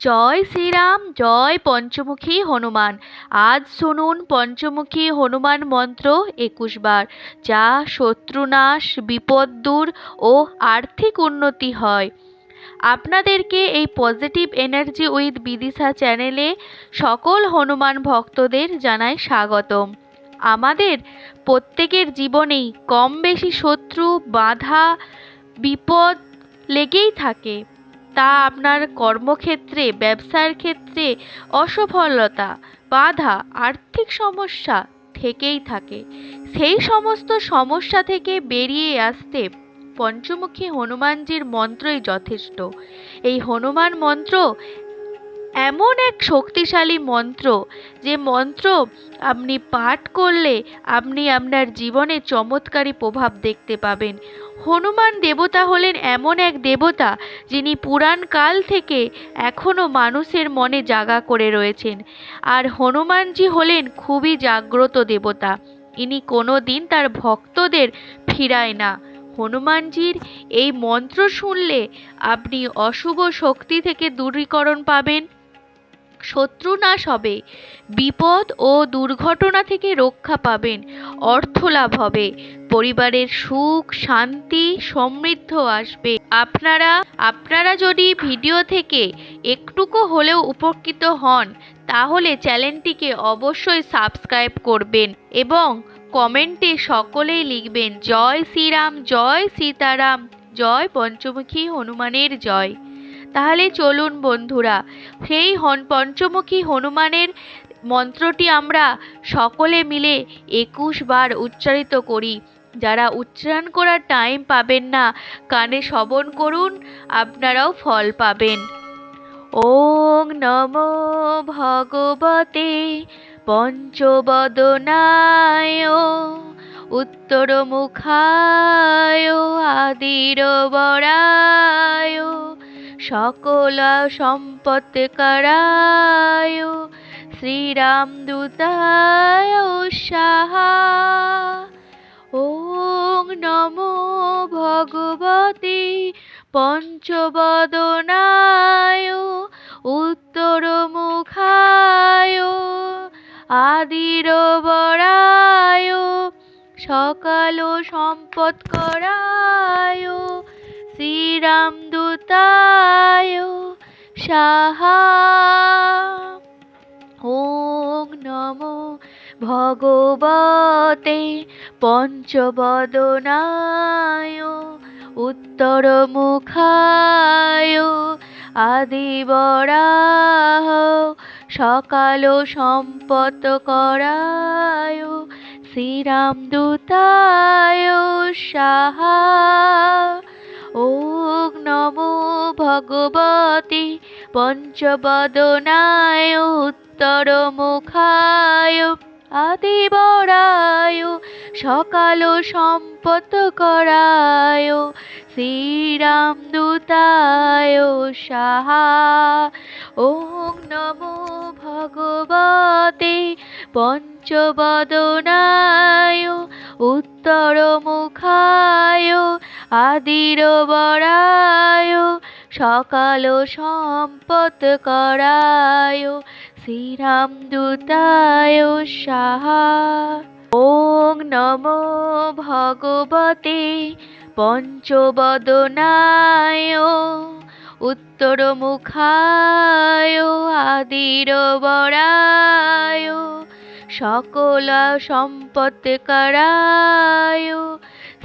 জয় শ্রীরাম, জয় পঞ্চমুখী হনুমান। আজ শুনুন পঞ্চমুখী হনুমান মন্ত্র ২১ বার, যা শত্রুনাশ, বিপদ দূর ও আর্থিক উন্নতি হয়। আপনাদেরকে এই পজিটিভ এনার্জি উইথ বিদিশা চ্যানেলে সকল হনুমান ভক্তদের জানাই স্বাগতম। আমাদের প্রত্যেকের জীবনেই কম বেশি শত্রু, বাধা, বিপদ লেগেই থাকে। তা আপনার কর্মক্ষেত্রে, ব্যবসার ক্ষেত্রে অসফলতা, বাধা, আর্থিক সমস্যা থেকেই থাকে। সেই সমস্ত সমস্যা থেকে বেরিয়ে আসতে পঞ্চমুখী হনুমানজির মন্ত্রই যথেষ্ট। এই হনুমান মন্ত্র এমন এক শক্তিশালী মন্ত্র, যে মন্ত্র আপনি পাঠ করলে আপনি আপনার জীবনে চমৎকারী প্রভাব দেখতে পাবেন। হনুমান দেবতা হলেন এমন এক দেবতা, যিনি পুরাণ কাল থেকে এখনও মানুষের মনে জাগা করে রয়েছেন। আর হনুমানজি হলেন খুবই জাগ্রত দেবতা। ইনি কোনো দিন তার ভক্তদের ফিরায় না। হনুমানজির এই মন্ত্র শুনলে আপনি অশুভ শক্তি থেকে দূরীকরণ পাবেন, শত্রু নাশ হবে, বিপদ ও দুর্ঘটনা থেকে রক্ষা পাবেন, অর্থ লাভ হবে, পরিবারের সুখ, শান্তি, সমৃদ্ধ আসবে। আপনারা যদি ভিডিও থেকে একটুকু হলেও উপকৃত হন, তাহলে চ্যানেলটিকে অবশ্যই সাবস্ক্রাইব করবেন এবং কমেন্টে সকলেই লিখবেন জয় শ্রীরাম, জয় সীতারাম, জয় পঞ্চমুখী হনুমানের জয়। তাহলে চলুন বন্ধুরা, সেই পঞ্চমুখী হনুমানের মন্ত্রটি আমরা সকলে মিলে ২১ বার উচ্চারিত করি। যারা উচ্চারণ করার টাইম পাবেন না, কানে শ্রবণ করুন, আপনারাও ফল পাবেন। ওং নমো ভগবতে পঞ্চবদনায় উত্তরমুখায় আদিরবরায় সকল সম্পৎকরায় শ্রীরামদূতায় সাহা। ওং নমো ভগবতে পঞ্চবদনায় উত্তরমুখায় আদিরবরায় সকাল সম্পৎকরায় শ্রীরামদূতায় সাহা। ওং নমো ভগবতে পঞ্চবদনায় উত্তরমুখায় আদিবরাহ সকাল সম্পৎকরায় শ্রীরামদূতায় সাহা। ওং নমো ভগবতে পঞ্চবদনায় উত্তরমুখায় আদিবরায় সকাল সম্পৎকরায় শ্রীরামদূতায় সাহা। ওং নমো ভগবতে পঞ্চবদনায় উত্তরমুখায় আদিরবরায় সকাল সম্পৎকরায় শ্রীরামদূতায় সাহা। ওং নমো ভগবতে পঞ্চবদনায় উত্তরমুখায় আদিরবরায় সকল সম্পৎকরায়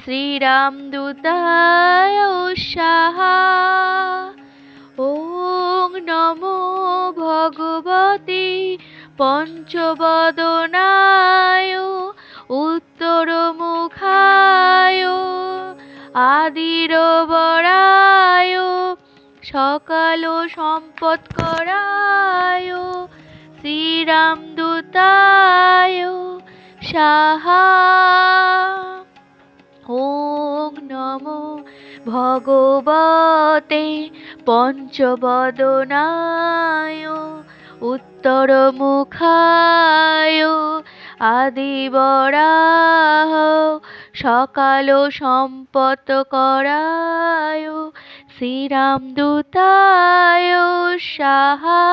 শ্রীরামদূতায় সাহা। ওং নমো ভগবতে পঞ্চবদনায় উত্তরমুখায় আদিরবরায় সকাল সম্পৎকরায় শ্রীরামদূতায় সাহা। ওং নমো ভগবতে পঞ্চবদনায় উত্তরমুখায় আদিবরাহ সকাল সম্পৎকরায় শ্রীরামদূতায় সাহা।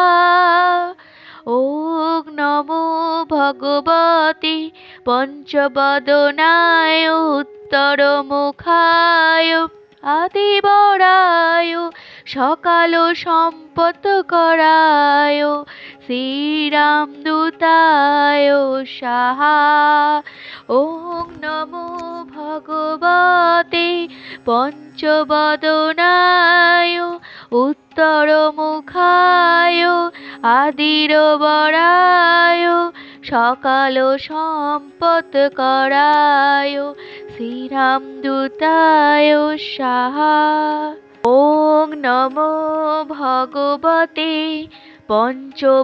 ওং নমো ভগবতে পঞ্চবদনায় উত্তরমুখায় আদিবরায় সকাল সম্পৎকরায় শ্রীরামদূতায় সাহা। ওং নমো ভগবতে পঞ্চবদনায় উত্তরমুখায় আদিবরায় সকাল সম্পৎকরায় শ্রীরামদূতায় সাহা। ওং নমো ভগবতে পঞ্চবদনায়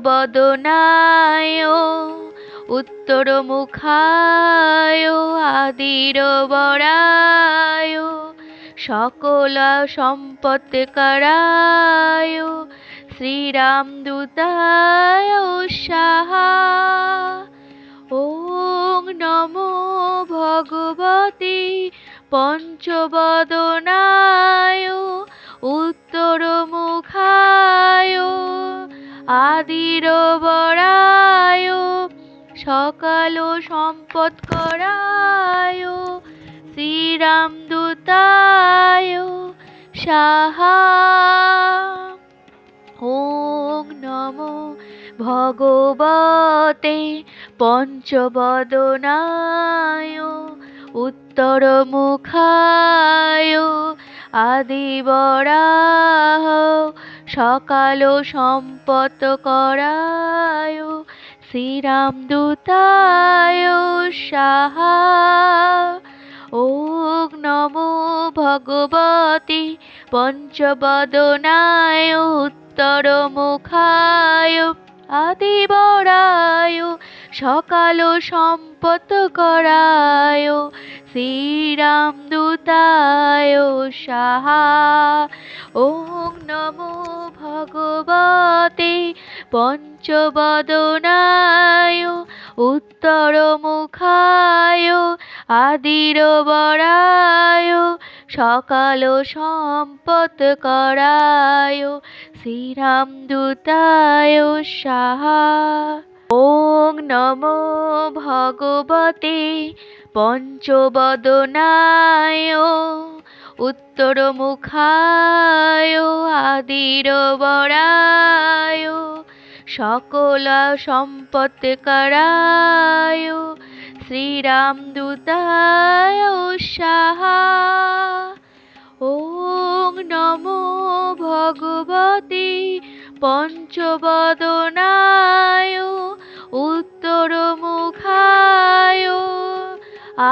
উত্তরমুখায় আদিবরায় সকল সম্পৎকরায় শ্রীরামদূতায় সাহা। ওং নমো ভগবতে পঞ্চবদনায় উত্তরমুখায় আদিবরায় সকাল সম্পৎকরায় শ্রীরামদূতায় সাহা। ওং নমো ভগবতে পঞ্চবদনায় উত্তরমুখায় আদিবরায় সকাল সম্পৎকরায় শ্রীরামদূতায় সাহা। ওং নমো ভগবতে পঞ্চবদনায় উত্তরমুখায় আদিবরায় সকাল সম্পৎকরায় শ্রীরামদূতায় সাহা। ওং নমো ভগবতে পঞ্চবদনায় উত্তরমুখায় আদিবরায় সকাল সম্পৎকরায় শ্রীরামদূতায় সাহা। ওং নমো ভগবতে পঞ্চবদনায় উত্তরমুখায় আদিবরায় সকল সম্পৎকরায় শ্রীরামদূতায় সাহা। ওং নমো ভগবতে পঞ্চবদনায় উত্তরমুখায়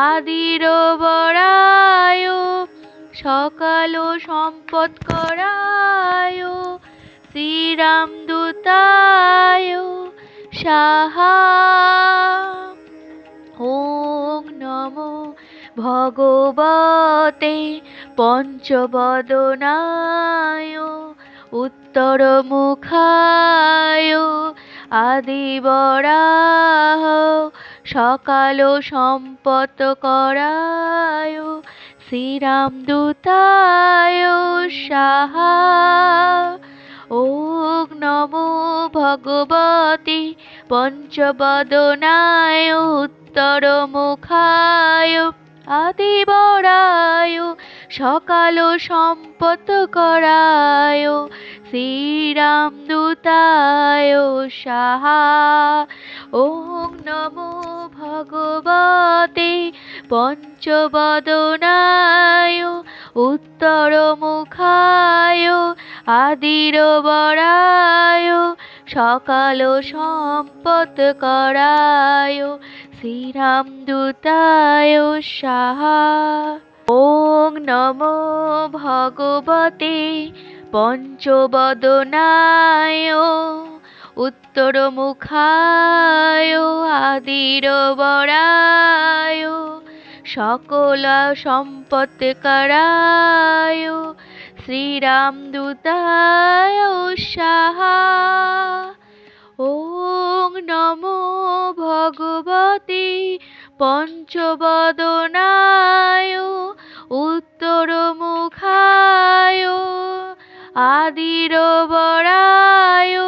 আদিবরায় সকাল সম্পৎকরায় শ্রীরামদূতায় সাহা। ওং নমো ভগবতে পঞ্চবদনায় উত্তরমুখায় আদিবরায় সকাল সম্পৎকরায় শ্রীরামদূতায় সাহা। ওং নমো ভগবতে পঞ্চবদনায় উত্তরমুখায় আদিবরায় সকাল সম্পৎকরায় শ্রীরামদূতায় সাহা। ওং নমো ভগবতে পঞ্চবদনায় উত্তরমুখায় আদিবরায় সকাল সম্পৎকরায় শ্রীরামদূতায় সাহা। ওং নমো ভগবতে পঞ্চবদনায় উত্তরমুখায় আদিবরায় সকল সম্পৎকরায় শ্রীরামদূতায় সাহা। ওং নমো ভগবতে পঞ্চবদনায় উত্তরমুখায় আদির বরায়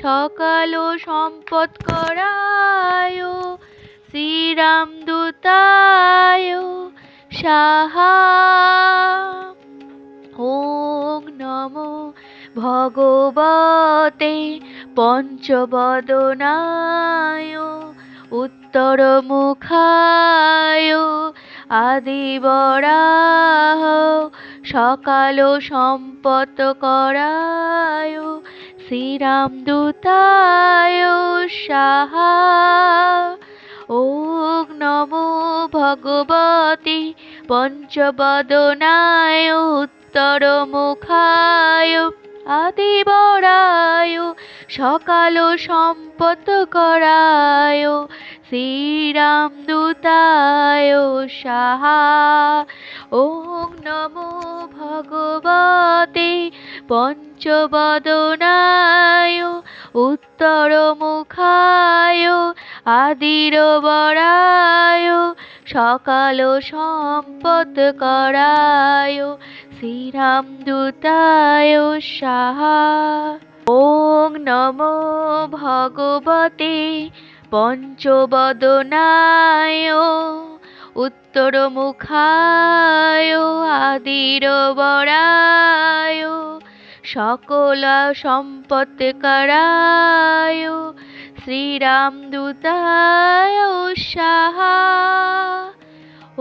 সকাল সম্পৎকরায় শ্রীরামদূতায় সাহা। ওং নমো ভগবতে পঞ্চবদনায় উত্তরমুখায় আদিবরাহ সকাল সম্পৎকরায় শ্রীরামদূতায় সাহা। ওং নমো ভগবতে পঞ্চবদনায় উত্তরমুখায় আদিবরায় সকাল সম্পৎকরায় শ্রীরামদূতায় সাহা। ওং নমো ভগবতে পঞ্চবদনায় উত্তরমুখায় আদিরবরায় সকাল সম্পৎকরায় শ্রীরামদূতায় সাহা। ওং নমো ভগবতে পঞ্চবদনায় উত্তরমুখায় আদিরবরায় সকল সম্পৎকরায় শ্রীরামদূতায় সাহা।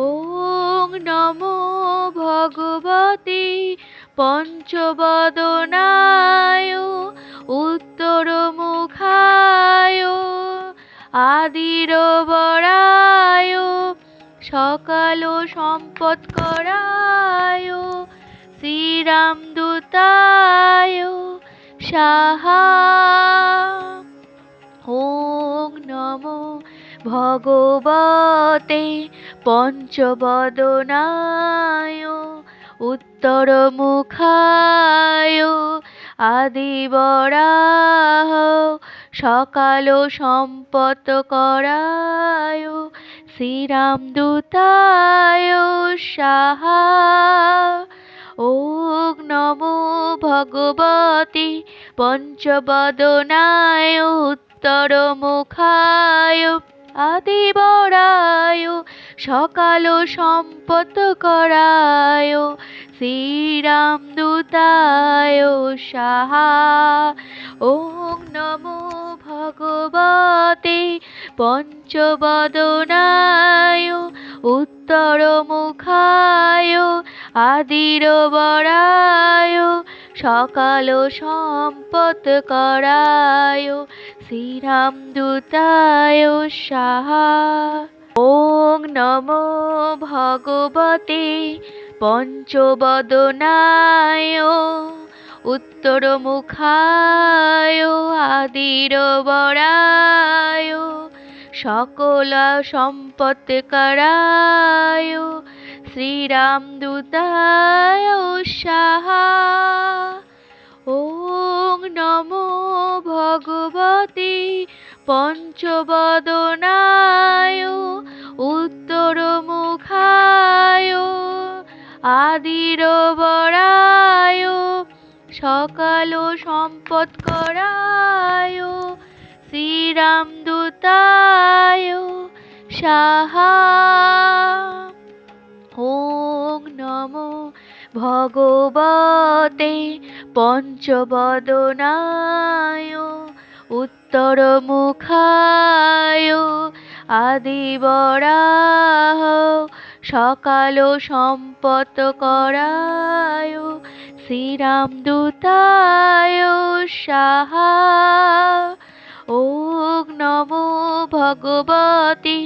ওং নমো ভগবতে পঞ্চবদনায় উত্তরমুখায় আদিরবরায় সকাল সম্পৎকরায় শ্রীরামদূতায় সাহা। ওং নমো ভগবতে পঞ্চবদনায় উত্তরমুখায় আদিবরাহ সকাল সম্পৎকরায় শ্রীরামদূতায় সাহা। ওং নমো ভগবতে পঞ্চবদনায় উত্তরমুখায় আদিবরায় সকাল সম্পৎকরায় শ্রীরামদূতায় সাহা। ওং নমো ভগবতে পঞ্চবদনায় উত্তরমুখায় আদিরবরায় সকাল সম্পৎকরায় শ্রীরামদূতায় সাহা। ওং নমো ভগবতে পঞ্চবদনায় উত্তরমুখায় আদিরবরায় সকল সম্পৎকরায় শ্রীরামদূতায় সাহা। ওং নমো ভগবতে পঞ্চবদনায় উত্তরমুখায় আদিরবরায় সকাল সম্পৎকরায় শ্রীরামদূতায় সাহা। ওং নমো ভগবতে পঞ্চবদনায় উত্তরমুখায় আদিবরাহ সকাল সম্পৎকরায় শ্রীরামদূতায় সাহা। ওং নমো ভগবতে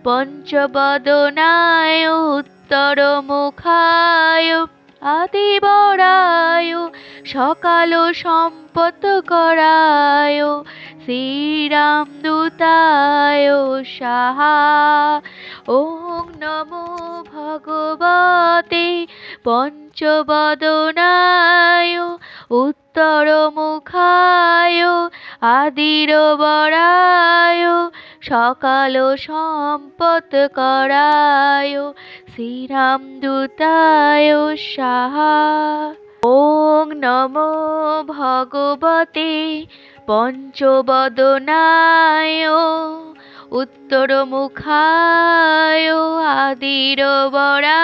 পঞ্চবদনায় উত্তরমুখায় আদিবরায় সকাল সম্পৎকরায় শ্রীরামদূতায় সাহা। ওং নমো ভগবতে পঞ্চবদনায় উত্তরমুখায় আদিরবরায় সকাল সম্পৎকরায় শ্রীরামদূতায় সাহা। ওং নমো ভগবতে পঞ্চবদনায় উত্তরমুখায় আদিরবরায়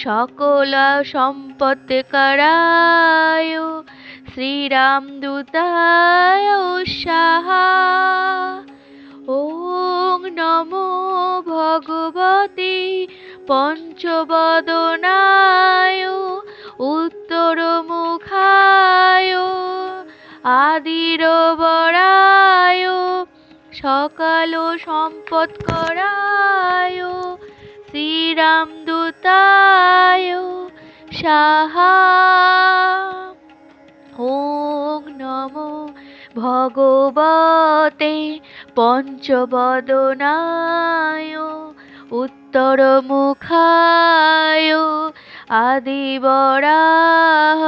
সকল সম্পৎকরায় শ্রীরামদূতায় সাহা। ওং নমো ভগবতে পঞ্চবদনায় উত্তরমুখায় আদিরবরায় সকল সম্পৎকরায় শ্রীরামদূতায় সাহা। ওং নমো ভগবতে পঞ্চবদনায় উত্তরমুখায় আদিবরাহ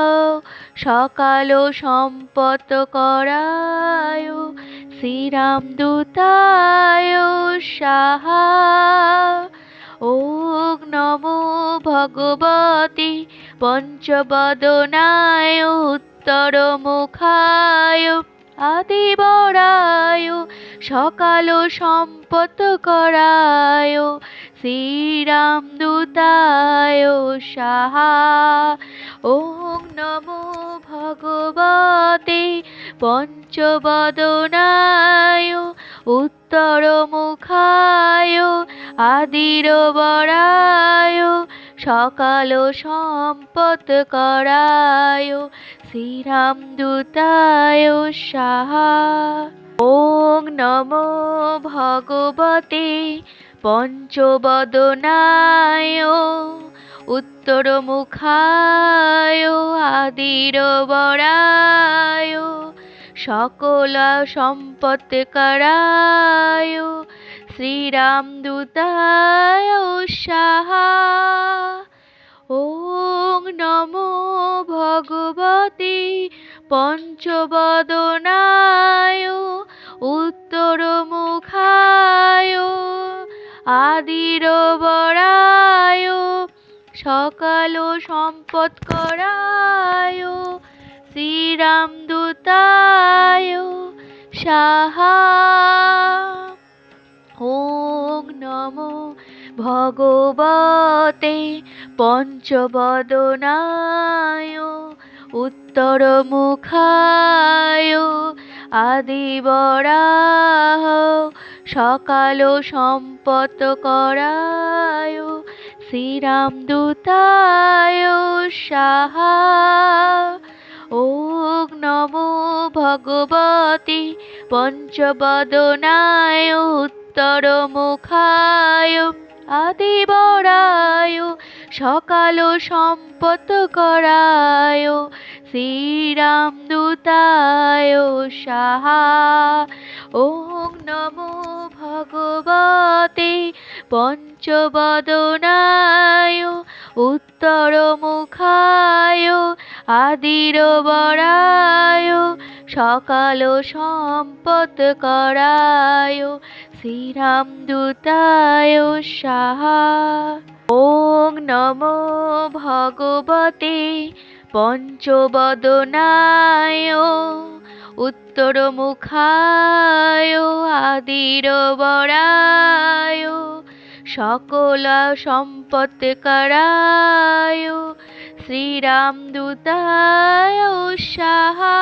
সকাল সম্পৎকরায় শ্রীরামদূতায় সাহা। ওং নমো ভগবতে পঞ্চবদনায় উত্তরমুখায় আদিবরায় সকাল সম্পৎকরায় শ্রীরামদূতায় সাহা। ওং নমো ভগবতে পঞ্চবদনায় উত্তরমুখায় আদিরবরায় সকাল সম্পৎকরায় শ্রীরামদূতায় সাহা। ওং নমো ভগবতে পঞ্চবদনায় উত্তরমুখায় আদিরবরায় সকল সম্পৎকরায় শ্রীরামদূতায় সাহা। ওং নমো ভগবতে পঞ্চবদনায় উত্তরমুখায় আদিরবরায় সকল সম্পৎকরায় শ্রীরামদূতায় সাহা। ওং নমো ভগবতে পঞ্চবদনায় উত্তরমুখায় আদিবরাহ সকাল সম্পৎকরায় শ্রীরামদূতায় সাহা। ওং নমো ভগবতে পঞ্চবদনায় উত্তরমুখায় আদিবরায় সকাল সম্পৎকরায় শ্রীরামদূতায় সাহা। ওং নমো ভগবতে পঞ্চবদনায় উত্তরমুখায় আদিরবরায় সকাল সম্পৎকরায় শ্রীরামদূতায় সাহা। ওং নমো ভগবতে পঞ্চবদনায় উত্তরমুখায় আদিরবরায় সকল সম্পৎকরায় শ্রীরামদূতায় সাহা।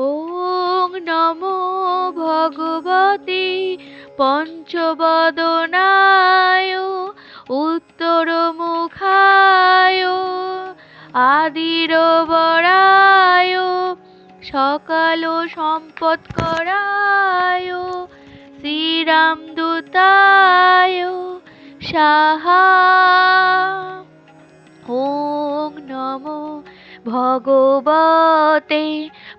ওং নমো ভগবতে পঞ্চবদনায় উত্তরমুখায় আদিরবরায় সকল সম্পৎকরায় শ্রীরামদূতায় সাহা। ওং নমো ভগবতে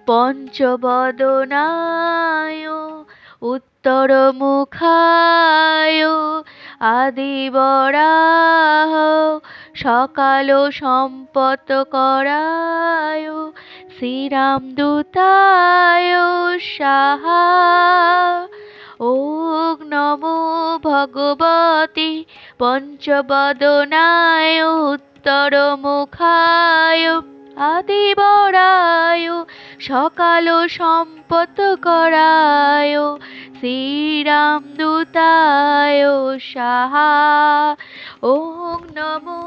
পঞ্চবদনায় উত্তরমুখায় আদিবরাহ সকাল সম্পৎকরায় শ্রীরামদূতায় সাহা। ওং নমো ভগবতে পঞ্চবদনায় উত্তরমুখায় আদিবরায় সকাল সম্পৎকরায় শ্রীরামদূতায় সাহা। ওং নমো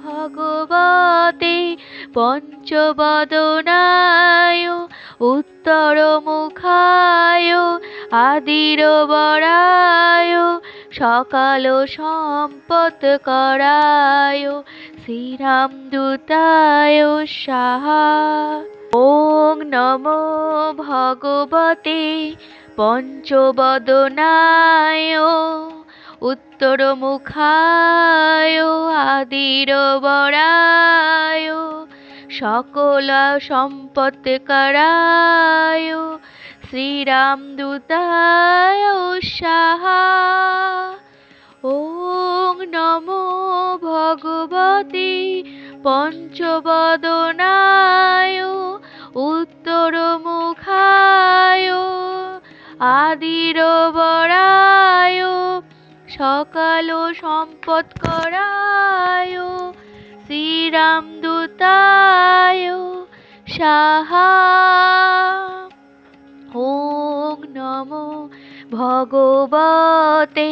ভগবতে পঞ্চবদনায় উত্তরমুখায় আদিবরায় সকাল সম্পৎকরায় শ্রীরামদূতায় সাহা। ওং নমো ভগবতে পঞ্চবদনায় উত্তরমুখায় আদিবরায় সকল সম্পৎকরায় শ্রীরামদূতায় সাহা। ওং নমো ভগবতে পঞ্চবদনায় উত্তরমুখায় আদিবরায় সকাল সম্পৎকরায় শ্রীরামদূতায় সাহা। ওং নমো ভগবতে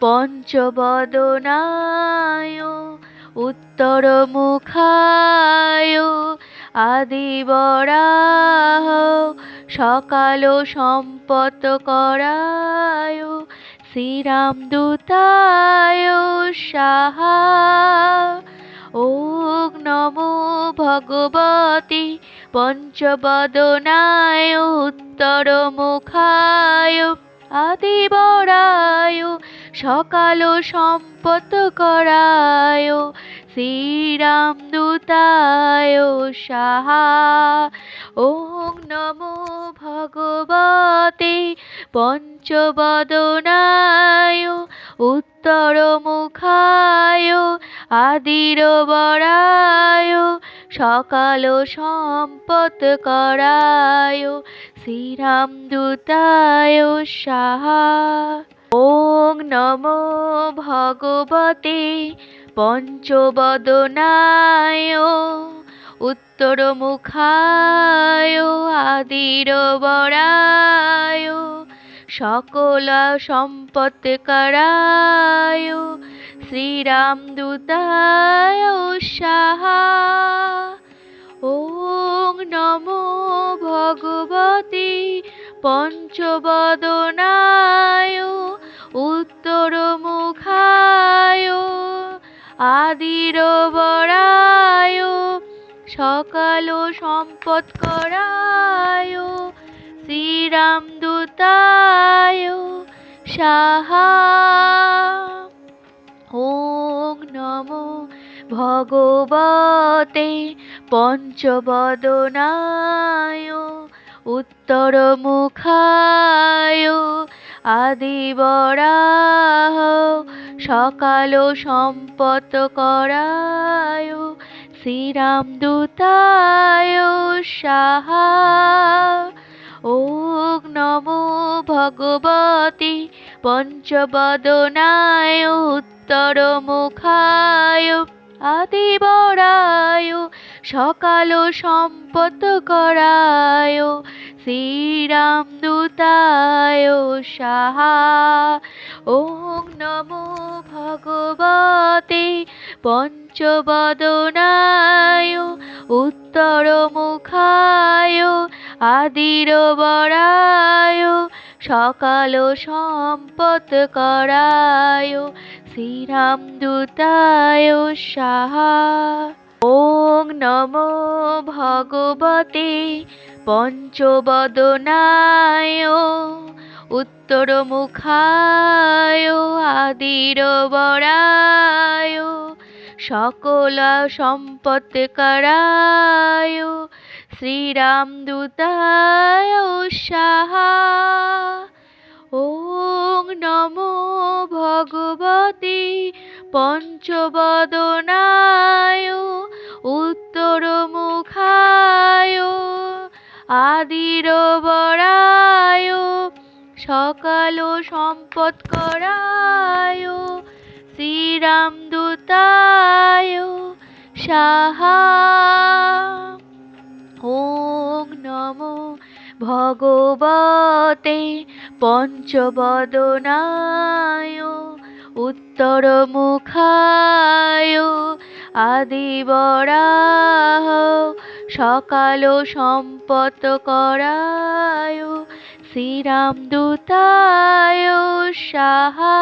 পঞ্চবদনায় উত্তরমুখায় আদিবরায় সকাল সম্পৎকরায় শ্রীরামদূতায় সাহা। ওং নমো ভগবতে পঞ্চবদনায় উত্তরমুখায় আদিবরায় সকাল সম্পৎকরায় শ্রীরামদূতায় সাহা। ওং নমো ভগবতে পঞ্চবদনায় উত্তরমুখায় আদিবরায় সকাল সম্পৎকরায় শ্রীরামদূতায় সাহা। ওং নমো ভগবতে পঞ্চবদনায় উত্তরমুখায় আদিবরায় সকল সম্পৎকরায় শ্রীরামদূতায় সাহা। ওং নমো ভগবতে পঞ্চবদনায় উত্তরমুখায় আদিবরায় সকাল সম্পৎকরায় শ্রীরামদূতায় সাহা। ওং নমো ভগবতে পঞ্চবদনায় উত্তরমুখায় আদিবরায় সকাল সম্পৎকরায় শ্রীরামদূতায় সাহা। ওং নমো ভগবতে পঞ্চবদনায় উত্তরমুখায় আদিবরায় সকাল সম্পৎকরায় শ্রীরামদূতায় সাহা। ওং নমো ভগবতে পঞ্চবদনায় উত্তরমুখায় আদিবরায় সকাল সম্পৎকরায় শ্রীরামদূতায় সাহা। ওং নমো ভগবতে পঞ্চবদনায় উত্তরমুখায় আদিবরায় সকল সম্পৎকরায় শ্রীরামদূতায় সাহা। ওং নমো ভগবতে পঞ্চবদনায় উত্তরমুখায় আদিবরায় সকাল সম্পৎকরায় শ্রীরামদূতায় সাহা। ওং নমো ভগবতে পঞ্চবদনায় উত্তরমুখায় আদিবরাহ সকাল সম্পৎকরায় শ্রীরামদূতায় সাহা।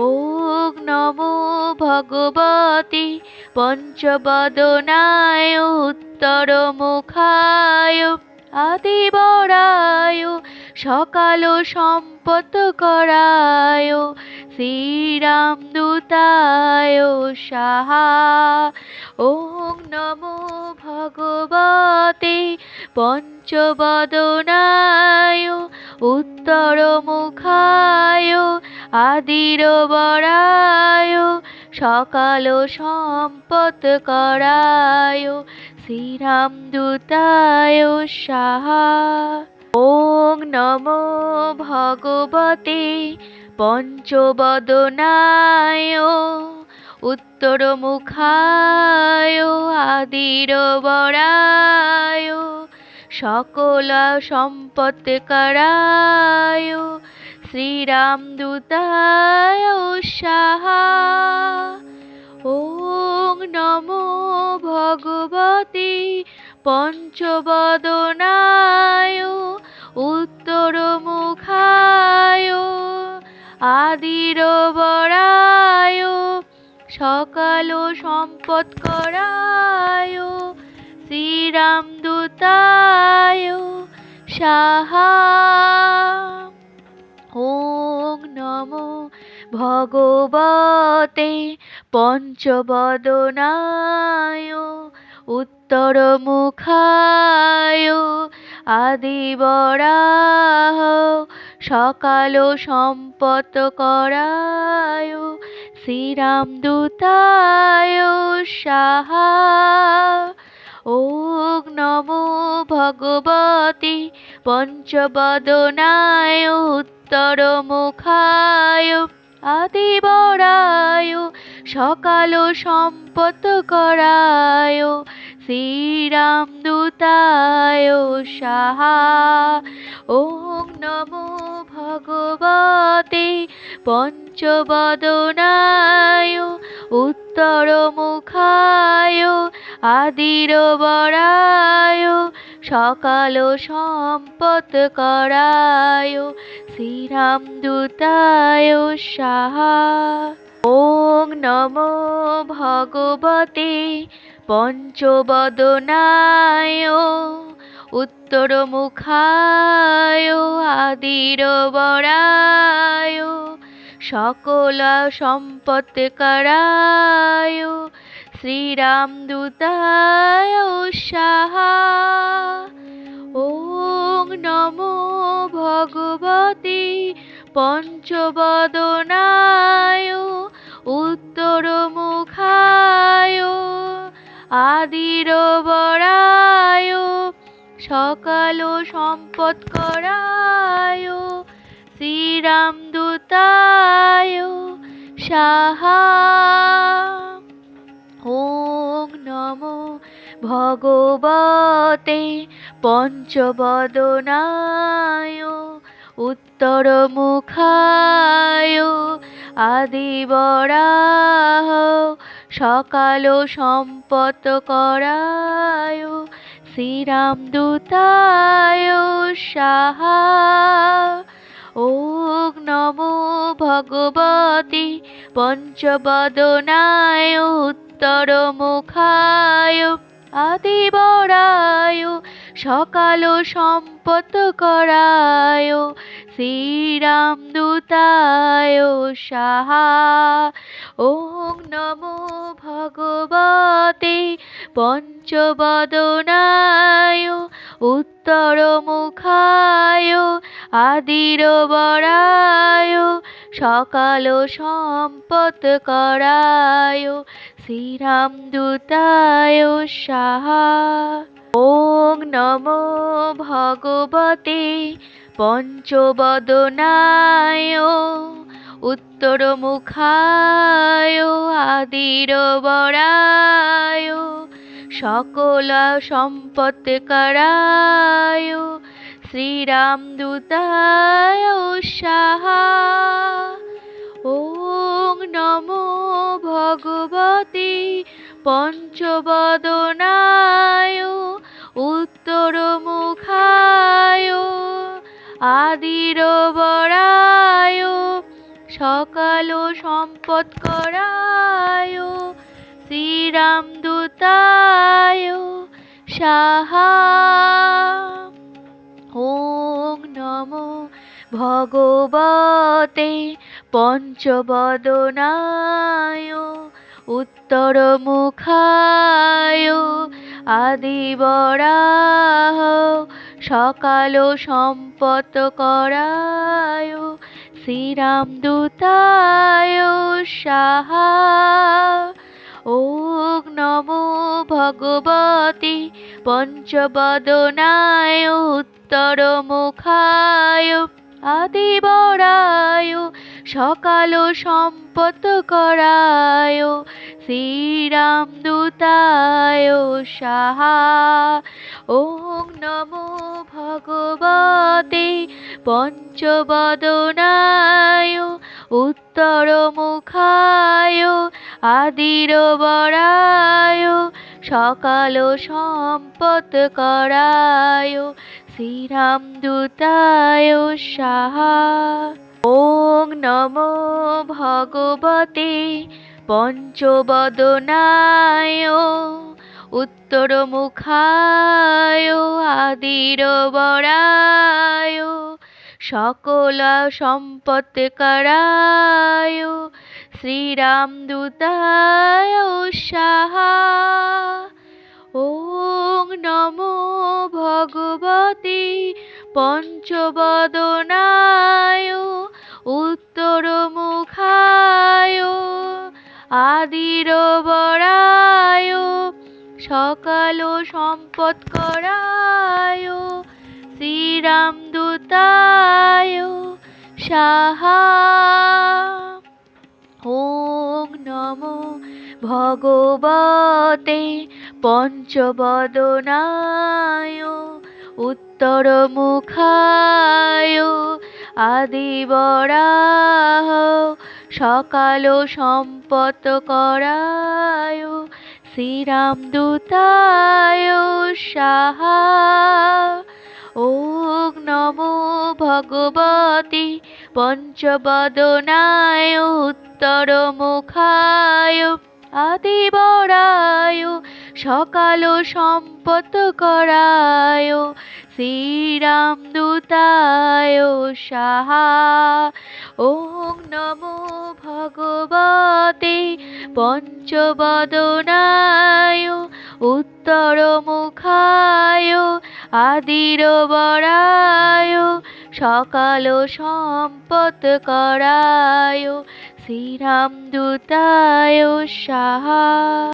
ওং নমো ভগবতে পঞ্চবদনায় উত্তরমুখায় আদিবরায় সকাল সম্পৎকরায় শ্রীরামদূতায় সাহা। ওং নমো ভগবতে পঞ্চবদনায় উত্তরমুখায় আদিবরায় সকাল সম্পৎকরায় শ্রীরামদূতায় সাহা। ওং নমো ভগবতে পঞ্চবদনায় উত্তরমুখায় আদিবরায় সকল সম্পৎকরায় শ্রীরামদূতায় সাহা। ওং নমো ভগবতে পঞ্চবদনায় উত্তরমুখায় আদিবরায় সকাল সম্পৎকরায় শ্রীরামদূতায় সাহা। ওং নমো ভগবতে পঞ্চবদনায় উত্তরমুখায় আদিবরাহ সকাল সম্পৎকরায় শ্রীরামদূতায় সাহা। ওং নমো ভগবতে পঞ্চবদনায় উত্তরমুখায় আদিবরায় সকাল সম্পৎকরায় শ্রীরামদূতায় সাহা। ওং নমো ভগবতে পঞ্চবদনায় উত্তরমুখায় আদিবরায় সকাল সম্পৎকরায় শ্রীরামদূতায় সাহা। ওং নমো ভগবতে পঞ্চবদনায় উত্তরমুখায় আদিবরায় সকল সম্পৎকরায় শ্রীরামদূতায় সাহা। ওং নমো ভগবতে পঞ্চবদনায় উত্তরমুখায় আদিবরায় সকাল সম্পৎকরায় শ্রীরামদূতায় সাহা। ওং নমো ভগবতে পঞ্চবদনায় উত্তরমুখায় আদিবরাহ সকাল সম্পৎকরায় শ্রীরামদূতায় সাহা। ওং নমো ভগবতে পঞ্চবদনায় উত্তরমুখায় আদিবরায় সকাল সম্পৎকরায় শ্রীরামদূতায় সাহা। ওং নমো ভগবতে পঞ্চবদনায় উত্তরমুখায় আদিবরায় সকাল সম্পৎকরায় শ্রীরামদূতায় সাহা। ওং নমো ভগবতে পঞ্চবদনায় উত্তরমুখায় আদিরবরায় সকল সম্পৎকরায় শ্রীরামদূতায় সাহা। ওং নমো ভগবতে পঞ্চবদনায় উত্তরমুখায় আদিরবরায় সকল সম্পৎকরায় শ্রীরামদূতায় সাহা। ওং নমো ভগবতে পঞ্চবদনায় উত্তরমুখায় আদিবরাহ সকল সম্পৎকরায় শ্রীরামদূতায় সাহা। ওং নমো ভগবতে পঞ্চবদনায় উত্তরমুখায় আদিবরায় সকল সম্পৎকরায় শ্রীরামদূতায় সাহা। ওং নমো ভগবতে পঞ্চবদনায় উত্তরমুখায় আদিরবরায় সকল সম্পৎকরায় শ্রীরামদূতায় সাহা। ওং নমো ভগবতে পঞ্চবদনায় উত্তরমুখায় আদিরবরায় সকল সম্পৎকরায় শ্রীরামদূতায় সাহা। ওং নমো ভগবতে পঞ্চবদনায় উত্তরমুখায় আদিরবরায় সকল সম্পৎকরায় শ্রীরামদূতায় সাহা। ওং নমো ভগবতে পঞ্চবদনায় উত্তরমুখায় আদিবরাহ সকল সম্পৎকরায় শ্রীরামদূতায় সাহা। ওং নমো ভগবতে পঞ্চবদনায় উত্তরমুখায় আদিবরায় সকল সম্পৎকরায় শ্রীরামদূতায় সাহা। ওং নমো ভগবতে পঞ্চবদনায় উত্তরমুখায় আদিরবরায় সকল সম্পৎকরায় শ্রীরামদূতায় সাহা।